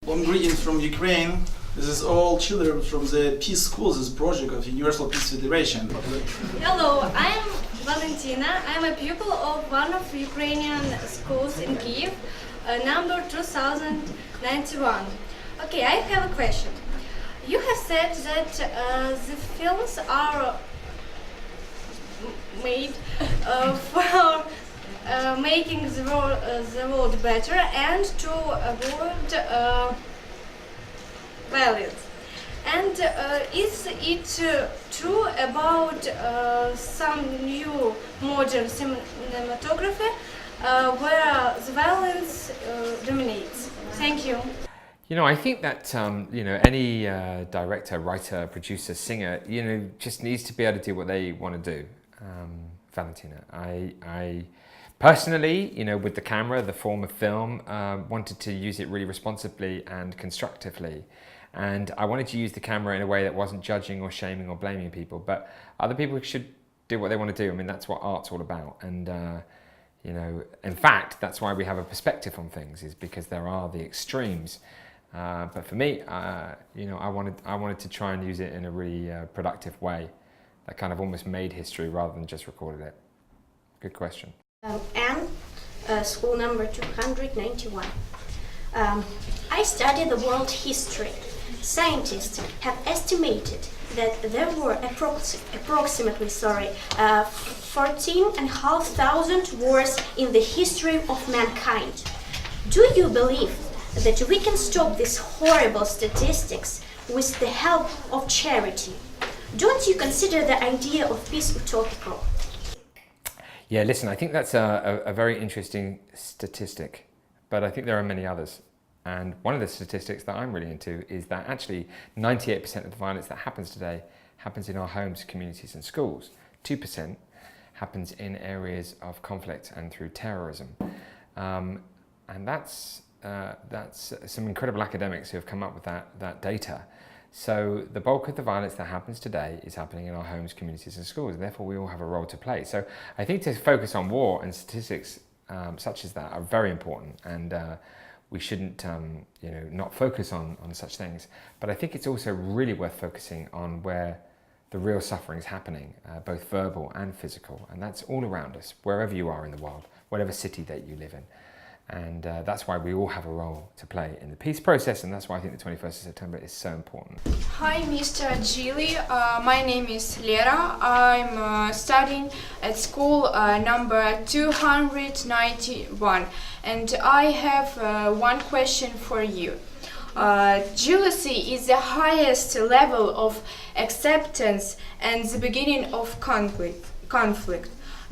Warm greetings from Ukraine. This is all children from the Peace Schools, this project of Universal Peace Federation. Hello, I'm Valentina. I'm a pupil of one of Ukrainian schools in Kiev, number 2091. Okay, I have a question. You have said that the films are made for making the world better and to avoid violence. And is it true about some new modern cinematography where the violence dominates? Thank you. You know, I think that any director, writer, producer, singer, just needs to be able to do what they want to do. Valentina, I personally, with the camera, the form of film, wanted to use it really responsibly and constructively. And I wanted to use the camera in a way that wasn't judging or shaming or blaming people, but other people should do what they want to do. I mean, that's what art's all about. And, in fact, that's why we have a perspective on things, is because there are the extremes. But for me, I wanted to try and use it in a really productive way that kind of almost made history rather than just recorded it. Good question. Anne, school number 291. I study the world history. Scientists have estimated that there were approximately 14,500 wars in the history of mankind. Do you believe that we can stop these horrible statistics with the help of charity? Don't you consider the idea of peace utopical? Yeah, listen, I think that's a very interesting statistic, but I think there are many others. And one of the statistics that I'm really into is that actually 98% of the violence that happens today happens in our homes, communities and schools. 2% happens in areas of conflict and through terrorism. And that's some incredible academics who have come up with that data. So the bulk of the violence that happens today is happening in our homes, communities and schools, and therefore we all have a role to play. So I think to focus on war and statistics such as that are very important, and we shouldn't not focus on such things. But I think it's also really worth focusing on where the real suffering is happening, both verbal and physical, and that's all around us, wherever you are in the world, whatever city that you live in. And that's why we all have a role to play in the peace process, and that's why I think the 21st of September is so important. Hi, Mr. Gili. My name is Lera. I'm studying at school number 291, and I have one question for you. Jealousy is the highest level of acceptance and the beginning of conflict.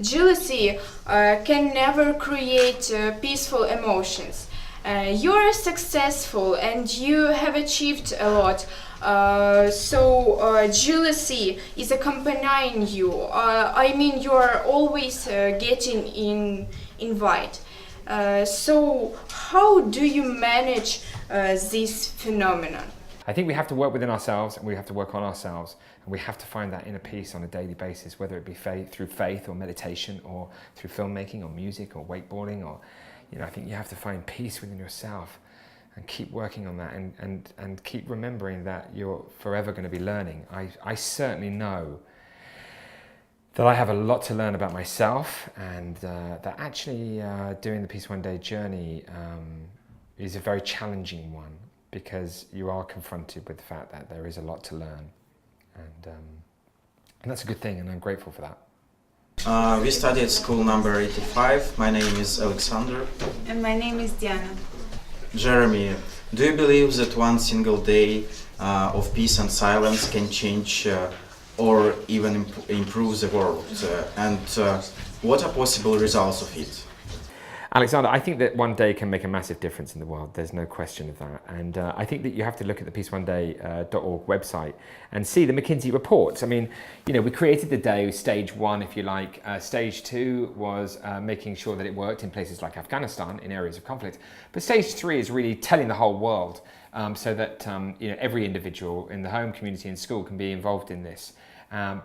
Jealousy can never create peaceful emotions. You are successful and you have achieved a lot. So jealousy is accompanying you. You are always getting invite. So how do you manage this phenomenon? I think we have to work within ourselves, and we have to work on ourselves, and we have to find that inner peace on a daily basis, whether it be through faith or meditation or through filmmaking or music or wakeboarding, or I think you have to find peace within yourself and keep working on that, and keep remembering that you're forever going to be learning. I certainly know that I have a lot to learn about myself, and that actually doing the Peace One Day journey is a very challenging one, because you are confronted with the fact that there is a lot to learn, and that's a good thing, and I'm grateful for that. We study at school number 85. My name is Alexander. And my name is Diana. Jeremy, do you believe that one single day of peace and silence can change or even improve the world? And what are possible results of it? Alexander, I think that one day can make a massive difference in the world. There's no question of that. And I think that you have to look at the peaceoneday.org website and see the McKinsey reports. I mean, we created the day, stage one, if you like. Stage two was making sure that it worked in places like Afghanistan, in areas of conflict. But stage three is really telling the whole world so that every individual in the home, community and school can be involved in this,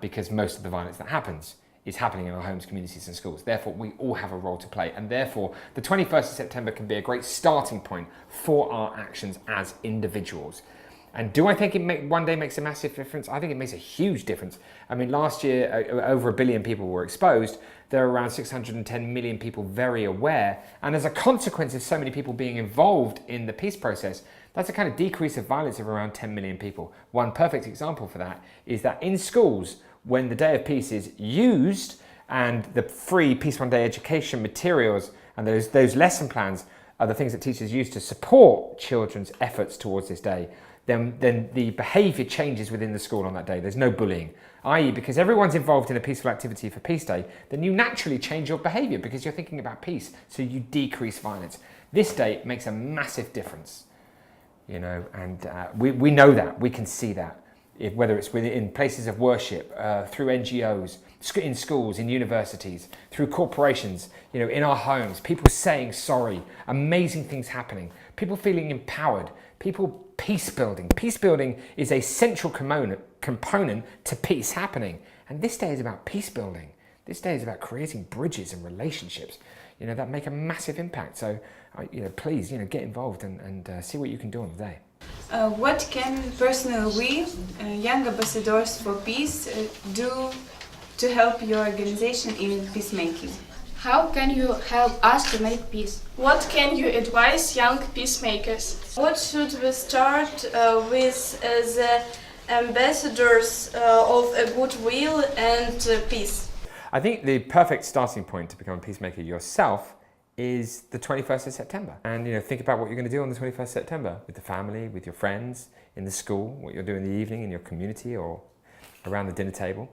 because most of the violence that happens is happening in our homes, communities and schools. Therefore, we all have a role to play. And therefore, the 21st of September can be a great starting point for our actions as individuals. And do I think it one day makes a massive difference? I think it makes a huge difference. I mean, last year, over 1 billion people were exposed. There are around 610 million people very aware. And as a consequence of so many people being involved in the peace process, that's a kind of decrease of violence of around 10 million people. One perfect example for that is that in schools, when the Day of Peace is used and the free Peace One Day education materials and those lesson plans are the things that teachers use to support children's efforts towards this day, then the behaviour changes within the school on that day. There's no bullying, i.e. because everyone's involved in a peaceful activity for Peace Day, then you naturally change your behaviour because you're thinking about peace, so you decrease violence. This day makes a massive difference, you know, and we know that, we can see that, whether it's in places of worship, through NGOs, in schools, in universities, through corporations, you know, in our homes, people saying sorry, amazing things happening, people feeling empowered, people peace building. Peace building is a central component to peace happening. And this day is about peace building. This day is about creating bridges and relationships, you know, that make a massive impact. So, you know, please, you know, get involved and see what you can do on the day. What can personally we, young ambassadors for peace, do to help your organization in peacemaking? How can you help us to make peace? What can you advise young peacemakers? What should we start with as ambassadors of a goodwill and peace? I think the perfect starting point to become a peacemaker yourself is the 21st of September. And, you know, think about what you're going to do on the 21st of September with the family, with your friends, in the school, what you'll do in the evening in your community or around the dinner table.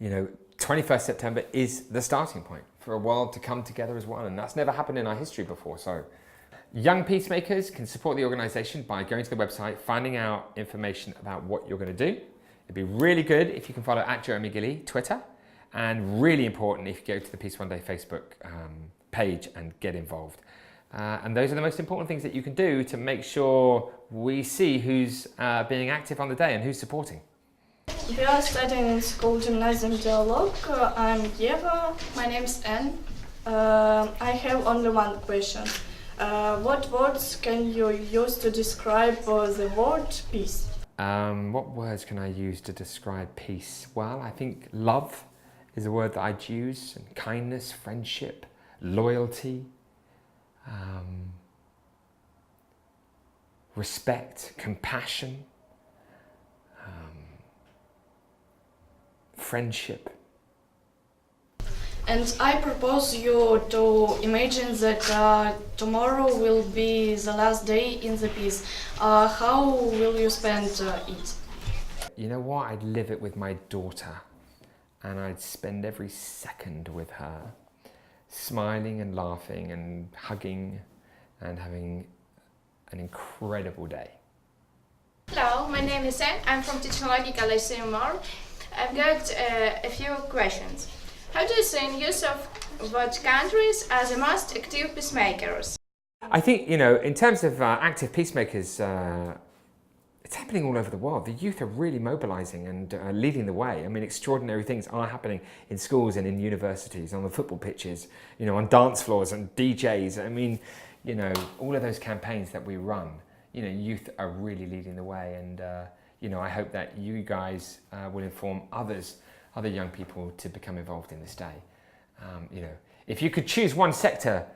You know, 21st September is the starting point for a world to come together as one, and that's never happened in our history before. So young peacemakers can support the organisation by going to the website, finding out information about what you're going to do. It'd be really good if you can follow @JeremyGilley, Twitter, and really important if you go to the Peace One Day Facebook page and get involved. And those are the most important things that you can do to make sure we see who's being active on the day and who's supporting. We are studying in school Gymnasium Dialogue. I'm Eva. My name's Anne. I have only one question. What words can you use to describe the word peace? What words can I use to describe peace? Well, I think love is a word that I'd use, and kindness, friendship, loyalty, respect, compassion, friendship. And I propose you to imagine that tomorrow will be the last day in the peace. How will you spend it? You know what? I'd live it with my daughter, and I'd spend every second with her, smiling and laughing and hugging and having an incredible day. Hello, my name is Anne. I'm from Technological Lyceum Mar. I've got a few questions. How do you see in use of what countries are the most active peacemakers? I think, you know, in terms of active peacemakers, it's happening all over the world. The youth are really mobilising and leading the way. I mean, extraordinary things are happening in schools and in universities, on the football pitches, you know, on dance floors and DJs. I mean, you know, all of those campaigns that we run, you know, youth are really leading the way. And, you know, I hope that you guys will inform other young people to become involved in this day. You know, if you could choose one sector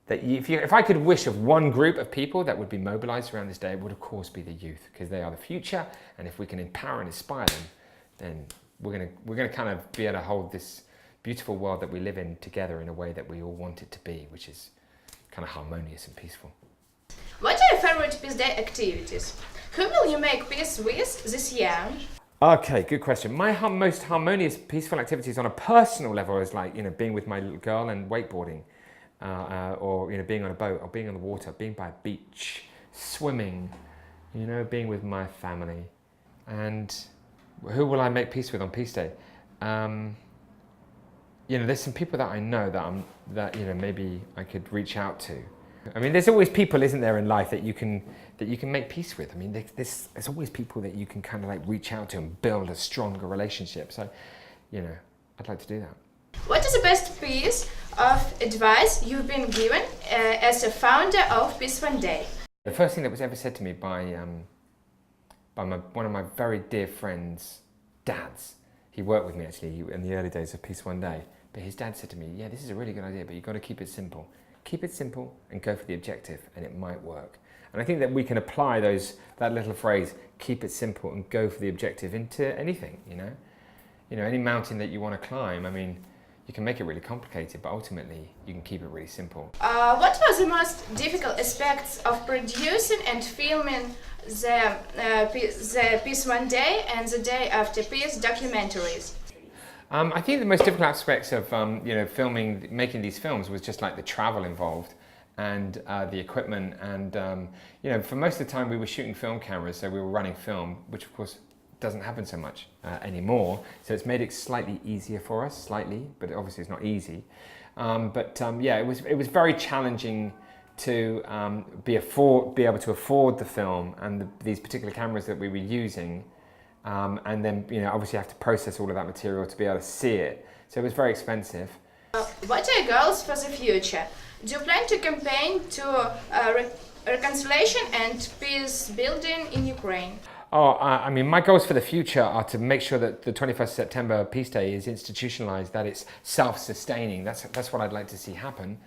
that if I could wish of one group of people that would be mobilised around this day, it would of course be the youth, because they are the future. And if we can empower and inspire them, then we're gonna kind of be able to hold this beautiful world that we live in together in a way that we all want it to be, which is kind of harmonious and peaceful. What are your favorite Peace Day activities? Who will you make peace with this year? Okay, good question. My most harmonious, peaceful activities on a personal level is like, you know, being with my little girl and wakeboarding, or, you know, being on a boat or being on the water, being by a beach, swimming, you know, being with my family. And who will I make peace with on Peace Day? You know, there's some people that I know that you know, maybe I could reach out to. I mean, there's always people, isn't there, in life that you can make peace with. I mean, there's always people that you can kind of like reach out to and build a stronger relationship. So, you know, I'd like to do that. What is the best piece of advice you've been given as a founder of Peace One Day? The first thing that was ever said to me by one of my very dear friends' dads. He worked with me actually in the early days of Peace One Day. But his dad said to me, yeah, this is a really good idea, but you've got to keep it simple. Keep it simple and go for the objective, and it might work. And I think that we can apply that little phrase, keep it simple and go for the objective, into anything, you know? You know, any mountain that you want to climb, I mean, you can make it really complicated, but ultimately you can keep it really simple. What was the most difficult aspects of producing and filming the Peace One Day and the Day After Peace documentaries? I think the most difficult aspects of making these films was just like the travel involved and the equipment, and for most of the time we were shooting film cameras, so we were running film, which of course doesn't happen so much anymore. So it's made it slightly easier for us, but obviously it's not easy. It was very challenging to be able to afford the film and these particular cameras that we were using. And then, obviously you have to process all of that material to be able to see it. So it was very expensive. What are your goals for the future? Do you plan to campaign to reconciliation and peace building in Ukraine? My goals for the future are to make sure that the 21st September Peace Day is institutionalized, that it's self-sustaining. That's what I'd like to see happen.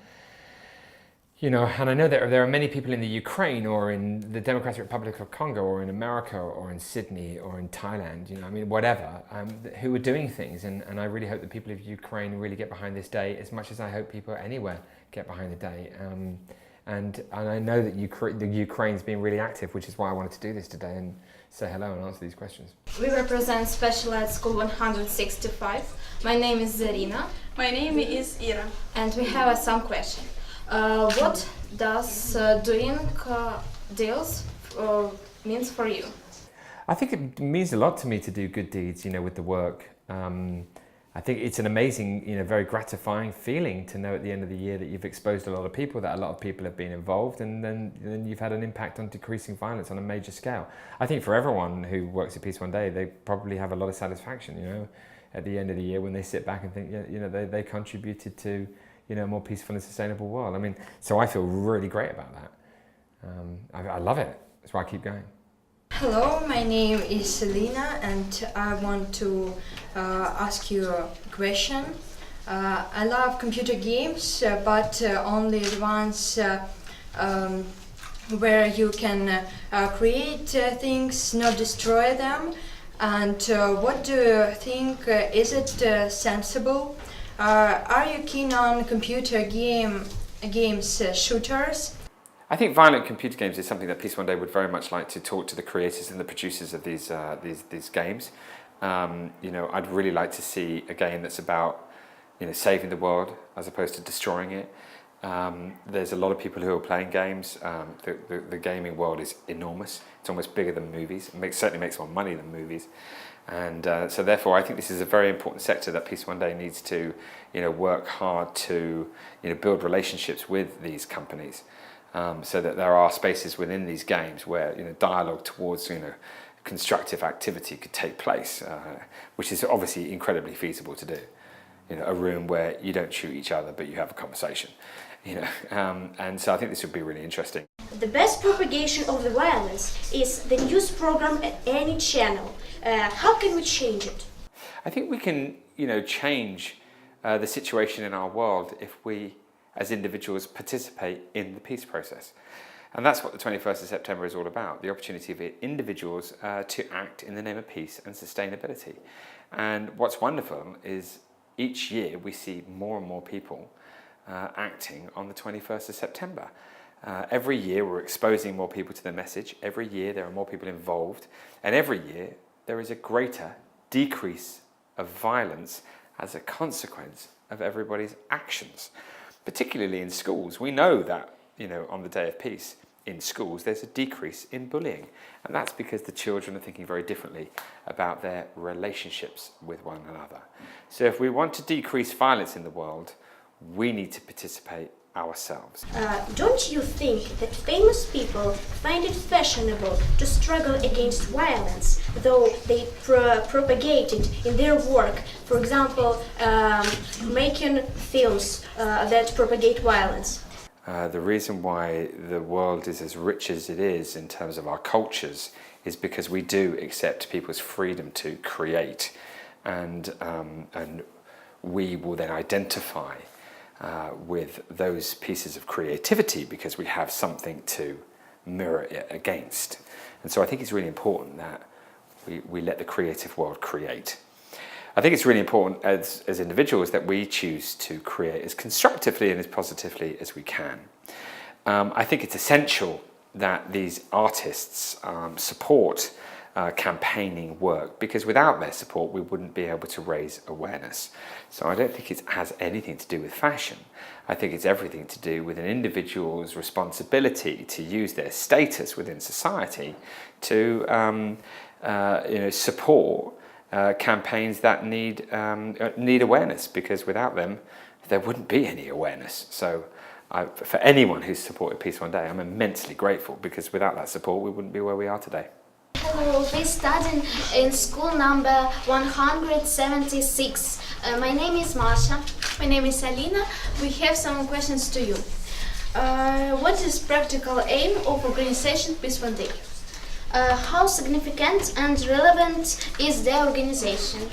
And I know that there are many people in the Ukraine or in the Democratic Republic of Congo or in America or in Sydney or in Thailand, whatever, who are doing things. And I really hope the people of Ukraine really get behind this day as much as I hope people anywhere get behind the day. And I know that the Ukraine's been really active, which is why I wanted to do this today and say hello and answer these questions. We represent Special Ed School 165. My name is Zarina. My name is Ira. And we have some questions. What does doing deals means for you? I think it means a lot to me to do good deeds, with the work. I think it's an amazing, very gratifying feeling to know at the end of the year that you've exposed a lot of people, that a lot of people have been involved, and then you've had an impact on decreasing violence on a major scale. I think for everyone who works at Peace One Day, they probably have a lot of satisfaction, at the end of the year when they sit back and think, they contributed to, a more peaceful and sustainable world. So I feel really great about that. I love it. That's why I keep going. Hello, my name is Selina, and I want to ask you a question. I love computer games, but only the ones where you can create things, not destroy them. And what do you think? Is it sensible? Are you keen on computer games, shooters? I think violent computer games is something that Peace One Day would very much like to talk to the creators and the producers of these games. I'd really like to see a game that's about saving the world as opposed to destroying it. There's a lot of people who are playing games. The gaming world is enormous. It's almost bigger than movies. It certainly makes more money than movies. And so therefore I think this is a very important sector that Peace One Day needs to work hard to build relationships with these companies. So that there are spaces within these games where dialogue towards constructive activity could take place, which is obviously incredibly feasible to do. A room where you don't shoot each other but you have a conversation. And so I think this would be really interesting. The best propagation of the violence is the news program at any channel. How can we change it? I think we can change the situation in our world if we as individuals participate in the peace process. And that's what the 21st of September is all about, the opportunity for individuals to act in the name of peace and sustainability. And what's wonderful is each year we see more and more people acting on the 21st of September. Every year we're exposing more people to the message, every year there are more people involved, and every year there is a greater decrease of violence as a consequence of everybody's actions. Particularly in schools. We know that, on the Day of Peace, in schools, there's a decrease in bullying. And that's because the children are thinking very differently about their relationships with one another. So if we want to decrease violence in the world, we need to participate ourselves. Don't you think that famous people find it fashionable to struggle against violence, though they propagate it in their work? For example, making films that propagate violence. The reason why the world is as rich as it is in terms of our cultures is because we do accept people's freedom to create, and we will then identify with those pieces of creativity because we have something to mirror it against. And so I think it's really important that we let the creative world create. I think it's really important as individuals that we choose to create as constructively and as positively as we can. I think it's essential that these artists support campaigning work, because without their support we wouldn't be able to raise awareness. So I don't think it has anything to do with fashion. I think it's everything to do with an individual's responsibility to use their status within society to support campaigns that need awareness, because without them there wouldn't be any awareness. So for anyone who's supported Peace One Day, I'm immensely grateful, because without that support we wouldn't be where we are today. Hello, we study in school number 176. My name is Masha. My name is Alina. We have some questions to you. What is practical aim of organization Peace One Day? How significant and relevant is the organization?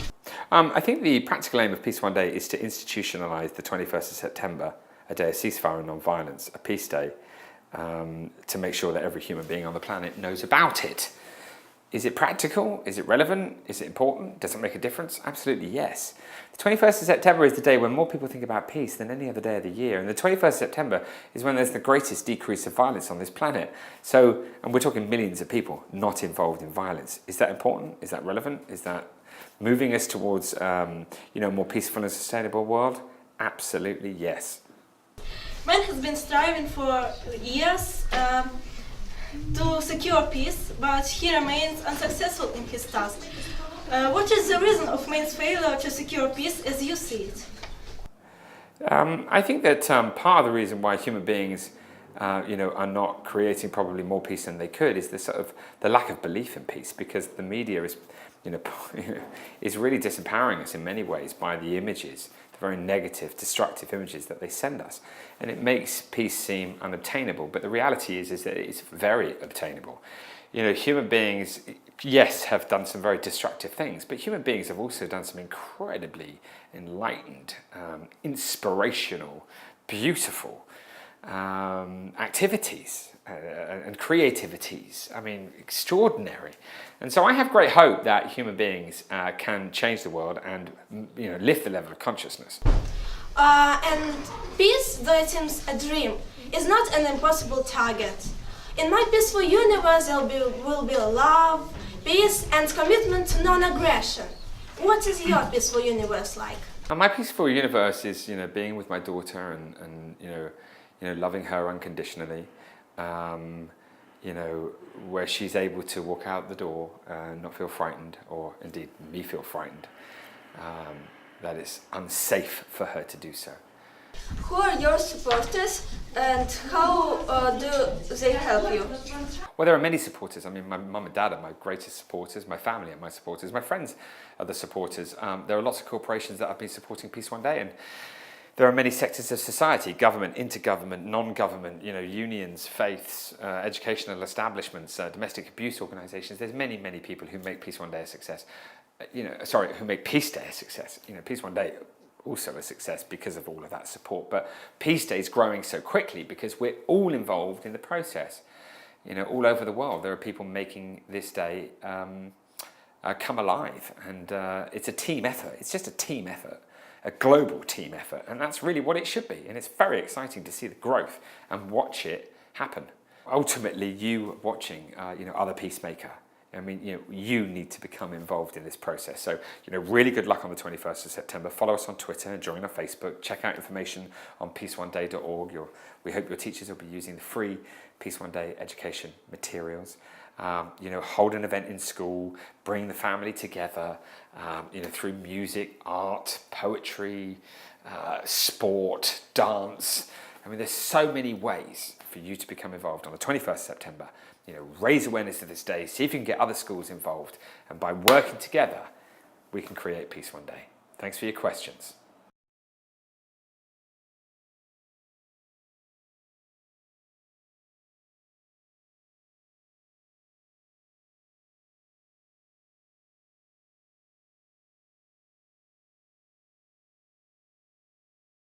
I think the practical aim of Peace One Day is to institutionalise the 21st of September, a day of ceasefire and non-violence, a peace day, to make sure that every human being on the planet knows about it. Is it practical? Is it relevant? Is it important? Does it make a difference? Absolutely yes. The 21st of September is the day when more people think about peace than any other day of the year. And the 21st of September is when there's the greatest decrease of violence on this planet. So, and we're talking millions of people not involved in violence. Is that important? Is that relevant? Is that moving us towards a more peaceful and sustainable world? Absolutely yes. Man has been striving for years to secure peace, but he remains unsuccessful in his task. What is the reason of man's failure to secure peace as you see it? I think that part of the reason why human beings are not creating probably more peace than they could is the lack of belief in peace, because the media is is really disempowering us in many ways by the images, the very negative, destructive images that they send us. And it makes peace seem unobtainable, but the reality is that it's very obtainable. Human beings, yes, have done some very destructive things, but human beings have also done some incredibly enlightened, inspirational, beautiful activities and creativities. I mean, extraordinary. And so I have great hope that human beings can change the world and lift the level of consciousness. And peace, though it seems a dream, is not an impossible target. In my peaceful universe there will be love, peace and commitment to non-aggression. What is your peaceful universe like? My peaceful universe is being with my daughter and loving her unconditionally. Where she's able to walk out the door and not feel frightened, or indeed me feel frightened. That it's unsafe for her to do so. Who are your supporters and how do they help you? Well, there are many supporters. I mean, my mum and dad are my greatest supporters, my family are my supporters, my friends are the supporters. There are lots of corporations that have been supporting Peace One Day, and there are many sectors of society, government, intergovernment, non-government, unions, faiths, educational establishments, domestic abuse organisations. There's many, many people who make Peace One Day a success. Who make Peace Day a success. Peace One Day also a success because of all of that support. But Peace Day is growing so quickly because we're all involved in the process. All over the world, there are people making this day come alive, and it's a team effort. It's just a team effort. A global team effort, and that's really what it should be. And it's very exciting to see the growth and watch it happen. Ultimately, you watching, other peacemaker. I mean, you need to become involved in this process. So, really good luck on the 21st of September. Follow us on Twitter and join our Facebook. Check out information on peaceoneday.org. We hope your teachers will be using the free Peace One Day education materials. hold an event in school, bring the family together, through music, art, poetry, sport, dance. I mean, there's so many ways for you to become involved on the 21st September. Raise awareness of this day, see if you can get other schools involved, and by working together, we can create peace one day. Thanks for your questions.